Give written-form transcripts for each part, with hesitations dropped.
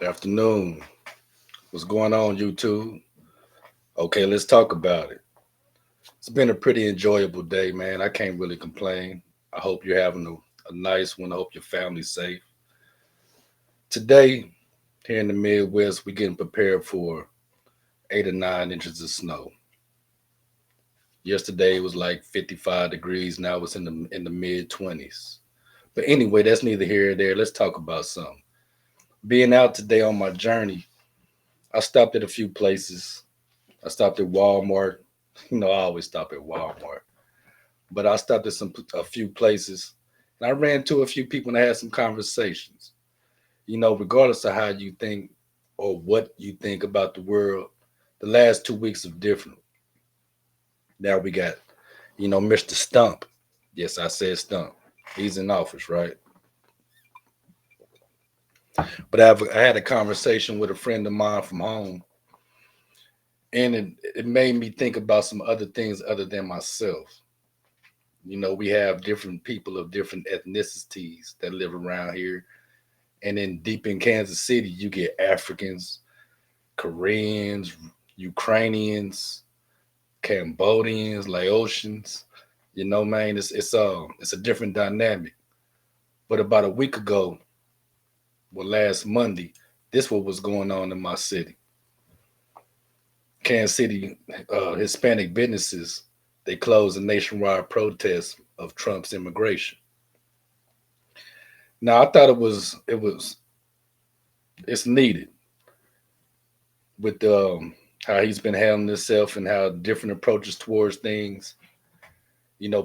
Afternoon. What's going on, YouTube? Okay, let's talk about it. It's been a pretty enjoyable day, man. I can't really complain. I hope you're having a nice one. I hope your family's safe. Today, here in the Midwest, we're getting prepared for 8 or 9 inches of snow. Yesterday it was like 55 degrees. Now it's in the mid 20s. But anyway, that's neither here or there. Let's talk about something. Being out today on my journey, I stopped at a few places. I stopped at Walmart. I always stop at Walmart, but I stopped at a few places, and I ran into a few people and I had some conversations. Regardless of how you think or what you think about the world, the last 2 weeks are different. Now we got, Mr. Stump. Yes, I said Stump. He's in office, right? But I had a conversation with a friend of mine from home, and it made me think about some other things other than myself. We have different people of different ethnicities that live around here. And then deep in Kansas City, you get Africans, Koreans, Ukrainians, Cambodians, Laotians. Man, it's a different dynamic. But about a week ago, well, last Monday, this what was going on in my city. Kansas City Hispanic businesses, they closed a nationwide protest of Trump's immigration. Now I thought it's needed with how he's been handling himself and how different approaches towards things.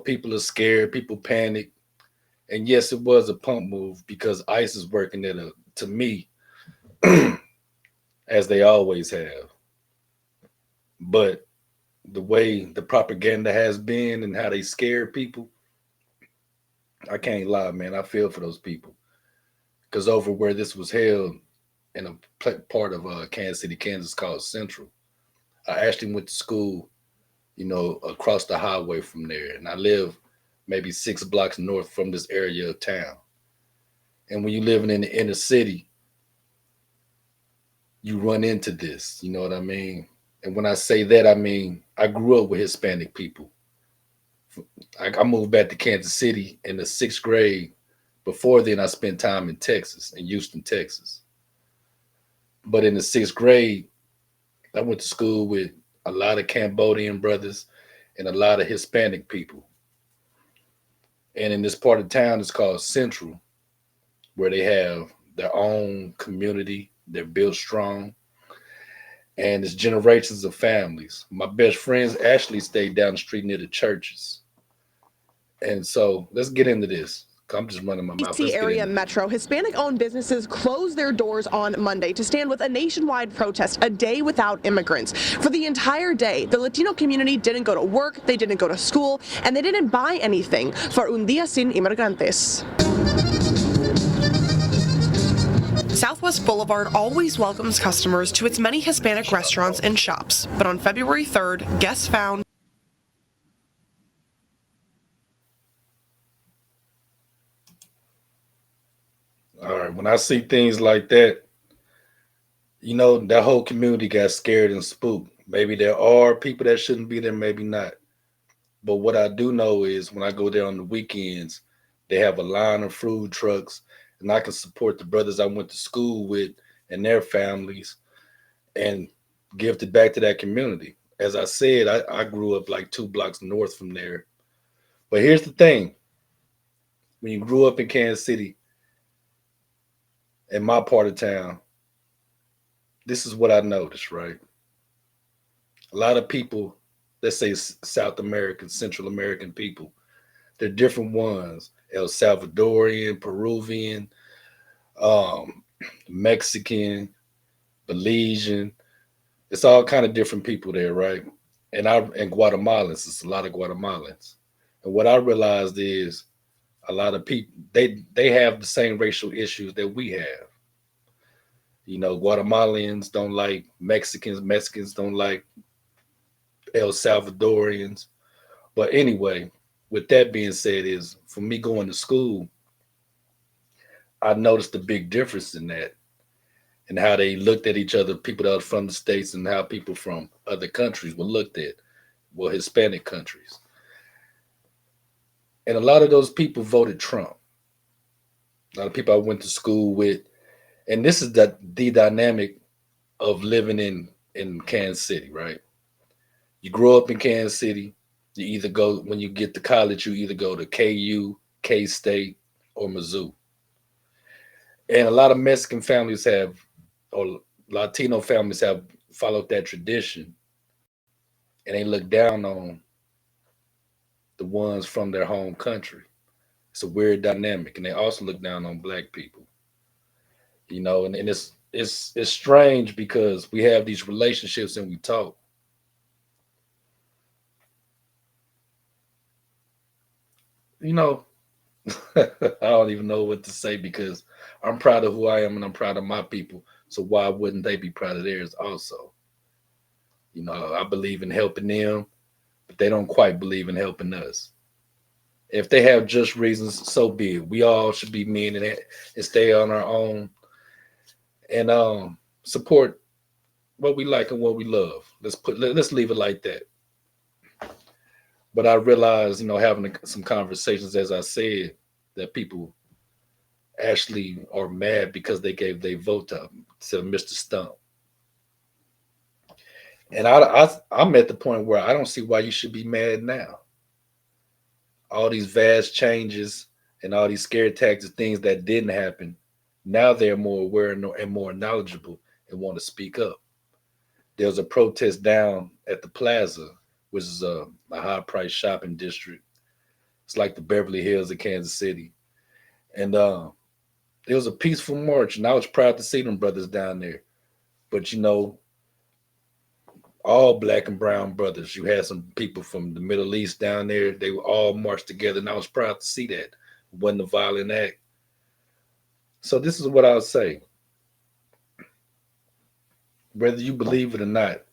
People are scared, people panic, and yes, it was a pump move because ICE is working to me as they always have. But the way the propaganda has been and how they scare people, I can't lie, man. I feel for those people because over where this was held in a part of Kansas City, Kansas called Central. I actually went to school, across the highway from there, and I live maybe 6 blocks north from this area of town. And when you're living in the inner city, you run into this. You know what I mean? And when I say that, I mean I grew up with Hispanic people. I moved back to Kansas City in the 6th grade. Before then, I spent time in Texas, in Houston, Texas. But in the 6th grade, I went to school with a lot of Cambodian brothers and a lot of Hispanic people. And in this part of town, it's called Central, where they have their own community. They're built strong, and it's generations of families. My best friends actually stayed down the street near the churches. And so let's get into this. I'm just running my mouth. DC Let's get area into this. metro, Hispanic-owned businesses closed their doors on Monday to stand with a nationwide protest, a day without immigrants. For the entire day, the Latino community didn't go to work, they didn't go to school, and they didn't buy anything for Un Día Sin Inmigrantes. Southwest Boulevard always welcomes customers to its many Hispanic restaurants and shops, but on February 3rd, guests found All right. When I see things like that, that whole community got scared and spooked. Maybe there are people that shouldn't be there, maybe not. But what I do know is when I go there on the weekends, they have a line of food trucks, and I can support the brothers I went to school with and their families and give it back to that community. As I said, I grew up like 2 blocks north from there. But here's the thing: when you grew up in Kansas City, in my part of town, this is what I noticed, right? A lot of people, let's say South American, Central American people, they're different ones. El Salvadorian, Peruvian, um, Mexican, Belizean. It's all kind of different people there, right? And Guatemalans. It's a lot of Guatemalans. And what I realized is a lot of people they have the same racial issues that we have. Guatemalans don't like Mexicans. Mexicans don't like El Salvadorians. But anyway, with that being said, is for me going to school, I noticed a big difference in that. and how they looked at each other, people that were from the states, and how people from other countries were looked at, well, Hispanic countries, and a lot of those people voted Trump. A lot of people I went to school with, and this is the dynamic of living in Kansas City, right? You grow up in Kansas City. You either go when you get to college, you either go to KU, K State, or Mizzou. And a lot of Mexican families have, or Latino families have followed that tradition, and they look down on the ones from their home country. It's a weird dynamic, and they also look down on black people. And it's strange because we have these relationships and we talk. You know, I don't even know what to say because I'm proud of who I am and I'm proud of my people. So why wouldn't they be proud of theirs also? I believe in helping them, but they don't quite believe in helping us. If they have just reasons, so be it. We all should be men and stay on our own and support what we like and what we love. Let's leave it like that. But I realized, having some conversations, as I said, that people actually are mad because they gave their vote to Mr. Stump. And I'm at the point where I don't see why you should be mad now. All these vast changes and all these scare tactics, things that didn't happen, now they're more aware and more knowledgeable and want to speak up. There was a protest down at the plaza, which is a high price shopping district. It's like the Beverly Hills of Kansas City. And it was a peaceful march, and I was proud to see them brothers down there. But all black and brown brothers. You had some people from the Middle East down there. They were all marched together, and I was proud to see that. It wasn't a violent act. So this is what I'll say. Whether you believe it or not,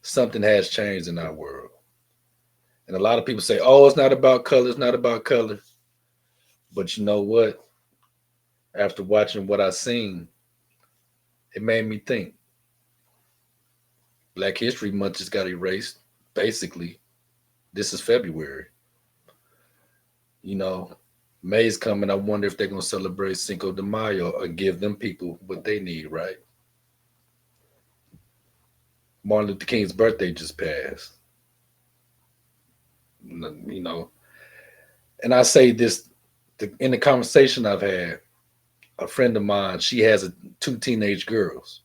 something has changed in our world. And a lot of people say, oh, it's not about color, it's not about color. But you know what? After watching what I seen, it made me think. Black History Month just got erased. Basically, this is February. You know, May's coming. I wonder if they're going to celebrate Cinco de Mayo or give them people what they need, right? Martin Luther King's birthday just passed. You know, and I say this in the conversation I've had, a friend of mine, she has two teenage girls.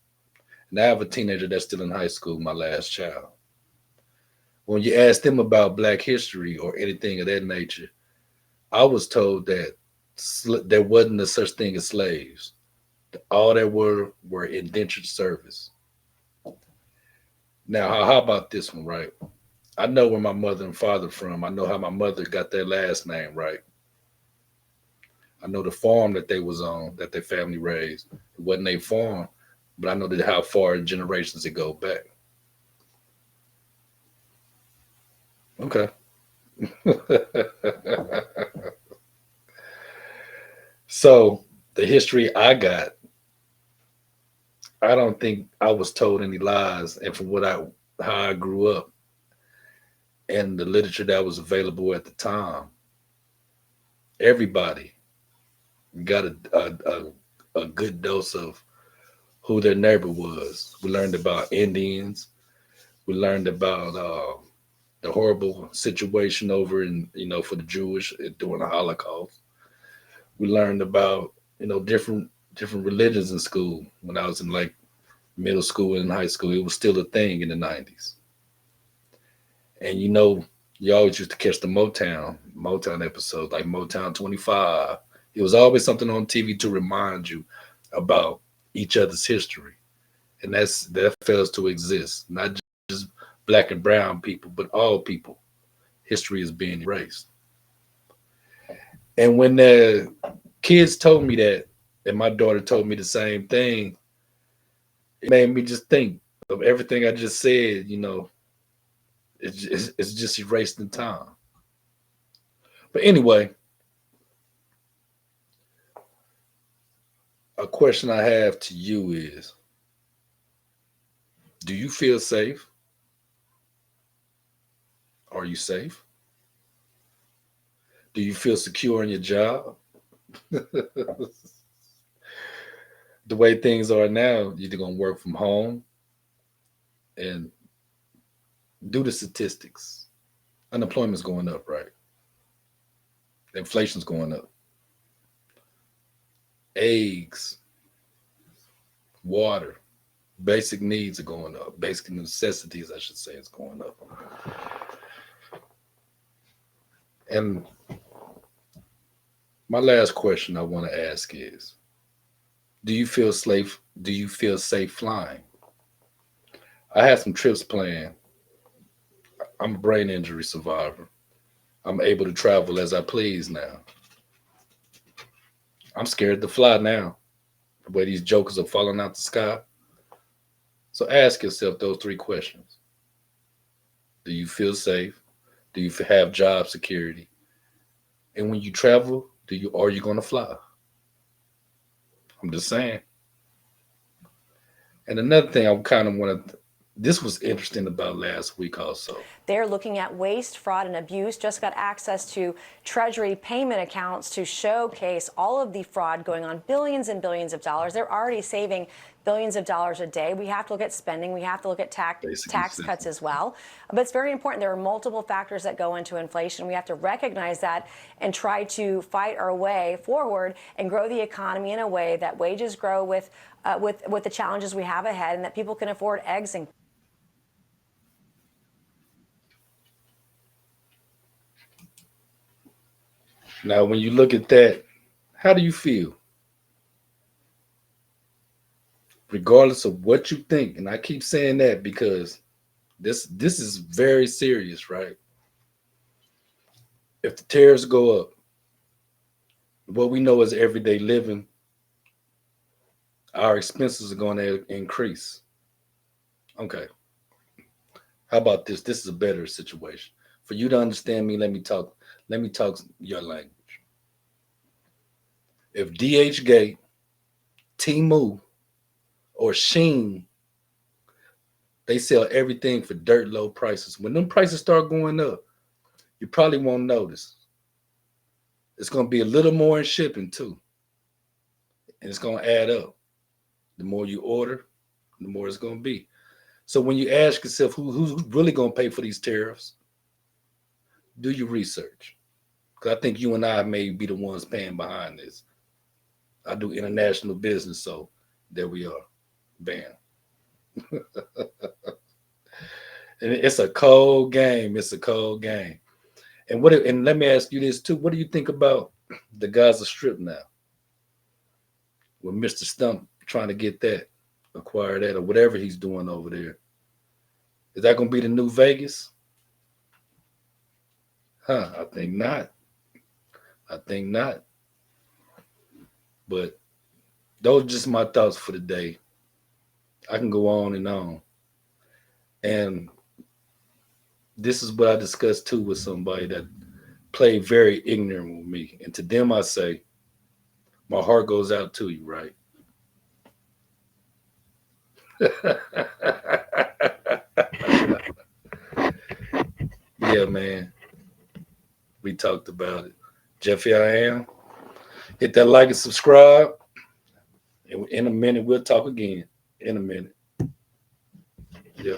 And I have a teenager that's still in high school, my last child. When you ask them about Black history or anything of that nature, I was told that there wasn't a such thing as slaves. All there were indentured service. Now, how about this one, right? I know where my mother and father from. I know how my mother got their last name, right? I know the farm that they was on, that their family raised. It wasn't a farm, but I know that how far in generations it go back. Okay. So the history I got, I don't think I was told any lies, and from how I grew up and the literature that was available at the time, everybody got a good dose of who their neighbor was. We learned about Indians. We learned about the horrible situation over in for the Jewish during the Holocaust. We learned about different religions in school. When I was in like middle school and high school, it was still a thing in the 90s. And you always used to catch the Motown episodes like Motown 25. It was always something on TV to remind you about each other's history. And that fails to exist. Not just black and brown people, but all people. History is being erased. And when the kids told me that, and my daughter told me the same thing, it made me just think of everything I just said. It's just erased in time. But anyway, a question I have to you is, do you feel safe? Are you safe? Do you feel secure in your job? The way things are now, you're either gonna work from home and do the statistics. Unemployment's going up, right? Inflation's going up. Eggs, water, basic needs are going up. Basic necessities, I should say, is going up. And my last question I want to ask is, do you feel safe? Do you feel safe flying? I had some trips planned. I'm a brain injury survivor. I'm able to travel as I please now. I'm scared to fly now, the way these jokers are falling out the sky. So ask yourself those three questions. Do you feel safe? Do you have job security? And when you travel, are you going to fly? I'm just saying. And another thing I kind of want to, this was interesting about last week also. They're looking at waste, fraud, and abuse. Just got access to Treasury payment accounts to showcase all of the fraud going on, billions and billions of dollars. They're already saving billions of dollars a day. We have to look at spending. We have to look at tax cuts as well. But it's very important. There are multiple factors that go into inflation. We have to recognize that and try to fight our way forward and grow the economy in a way that wages grow with the challenges we have ahead, and that people can afford eggs and Now, when you look at that, how do you feel? Regardless of what you think, and I keep saying that because this is very serious, right? If the tariffs go up, what we know is everyday living, our expenses are going to increase. Okay. How about this? This is a better situation. For you to understand me, let me talk your language. If DH Gate, Temu, or Sheen, they sell everything for dirt low prices. When them prices start going up, you probably won't notice. It's going to be a little more in shipping too. And it's going to add up. The more you order, the more it's going to be. So when you ask yourself who's really going to pay for these tariffs, do your research. Because I think you and I may be the ones paying behind this. I do international business, so there we are. Bam. And it's a cold game. It's a cold game. And let me ask you this too. What do you think about the Gaza Strip now? With Mr. Stump trying to get that, acquire that, or whatever he's doing over there. Is that going to be the new Vegas? I think not. I think not. But those are just my thoughts for the day. I can go on and on. And this is what I discussed too with somebody that played very ignorant with me. And to them I say, my heart goes out to you, right? Yeah, man. We talked about it. Jeffy, I am. Hit that like and subscribe. And in a minute, we'll talk again. In a minute. Yeah.